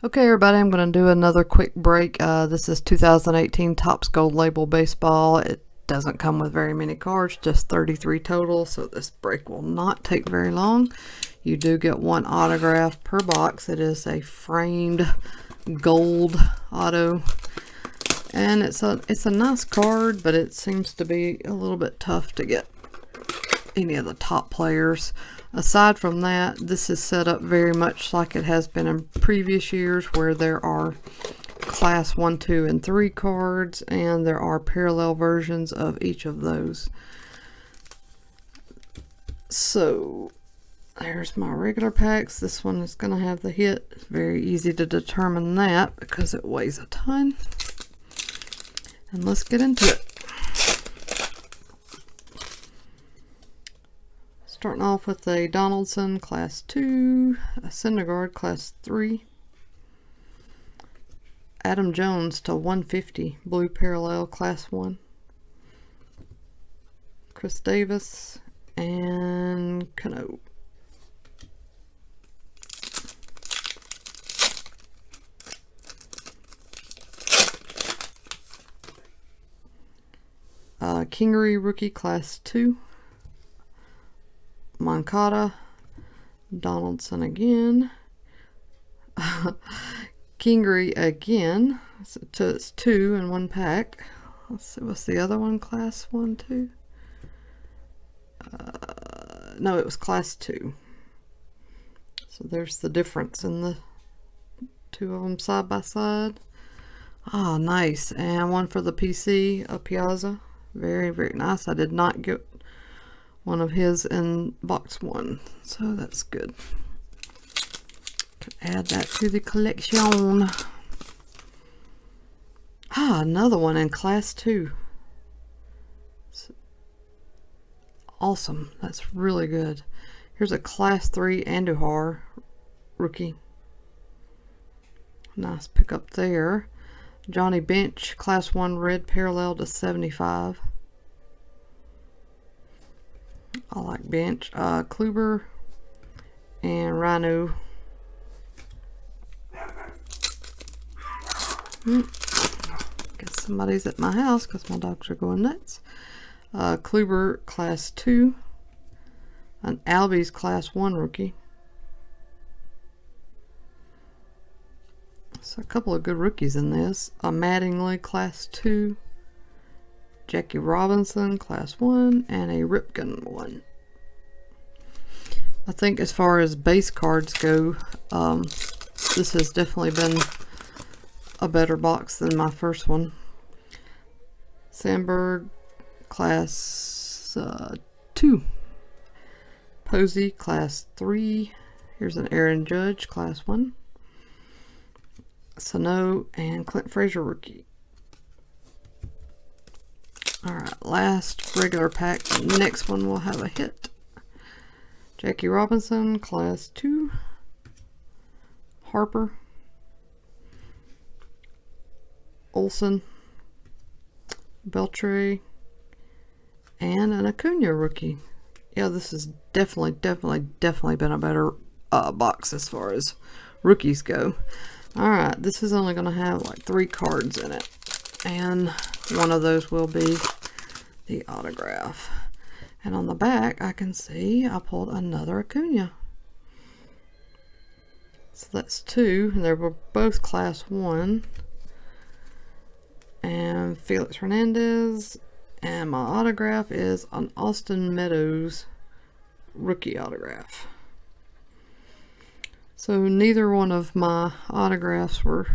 Okay, everybody, I'm going to do another quick break. This is 2018 Topps Gold Label Baseball. It doesn't come with very many cards, just 33 total, so this break will not take very long. You do get one autograph per box. It is a framed gold auto, and it's a nice card, but it seems to be a little bit tough to get any of the top players. Aside from that, this is set up very much like it has been in previous years, where there are class 1, 2, and 3 cards, and there are parallel versions of each of those. So there's my regular packs. This one is going to have the hit. It's very easy to determine that because it weighs a ton. And let's get into it. Starting off with a Donaldson Class 2, a Syndergaard Class 3, Adam Jones to 150, Blue Parallel Class 1, Chris Davis, and Cano. Kingery Rookie Class 2, Moncada, Donaldson again, Kingery again, so it's 2 in one pack. Let's see, what's the other one, Class 1, 2? No, it was Class 2. So there's the difference in the two of them side by side. Ah, nice. And one for the PC, a Piazza. Very, very nice. I did not get one of his in box 1, so that's good. Could add that to the collection. Ah, another one in Class 2. Awesome. That's really good. Here's a Class 3 Andujar rookie. Nice pickup there. Johnny Bench, Class 1 Red Parallel to 75. I like Bench. Kluber and Rhino. Guess somebody's at my house because my dogs are going nuts. Kluber Class 2. An Albies Class 1 rookie. So a couple of good rookies in this. A Mattingly Class 2. Jackie Robinson Class 1, and a Ripken 1. I think as far as base cards go, this has definitely been a better box than my first one. Sandberg Class 2. Posey Class 3. Here's an Aaron Judge Class 1. Sano and Clint Frazier rookie. Alright, last regular pack. Next one will have a hit. Jackie Robinson, Class 2. Harper. Olsen. Beltre. And an Acuna rookie. Yeah, this has definitely been a better box as far as rookies go. Alright, this is only going to have like 3 cards in it. And one of those will be the autograph. And on the back, I can see I pulled another Acuna. So that's 2, and they were both Class 1. And Felix Hernandez. And my autograph is an Austin Meadows rookie autograph. So neither one of my autographs were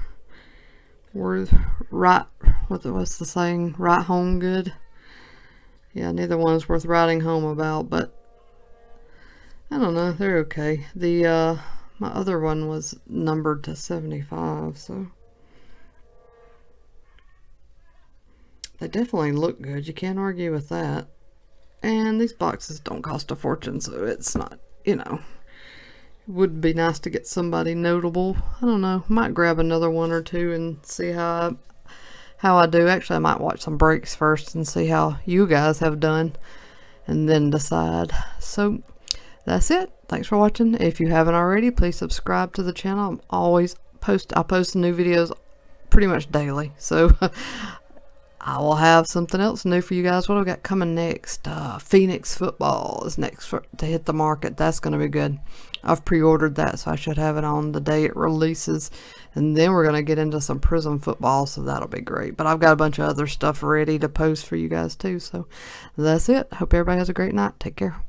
right, what's the saying, right home good. Yeah, neither one is worth writing home about, but I don't know, they're okay. The my other one was numbered to 75, so they definitely look good. You can't argue with that. And these boxes don't cost a fortune, so it's not, you know, it would be nice to get somebody notable. I don't know, might grab another one or two and see how I do. Actually, I might watch some breaks first and see how you guys have done and then decide. So that's it. Thanks for watching. If you haven't already, please subscribe to the channel. I'm always I post new videos pretty much daily, so I will have something else new for you guys. What do we got coming next? Phoenix football is next to hit the market. That's going to be good. I've pre-ordered that, so I should have it on the day it releases. And then we're going to get into some Prism football, so that'll be great. But I've got a bunch of other stuff ready to post for you guys too. So that's it. Hope everybody has a great night. Take care.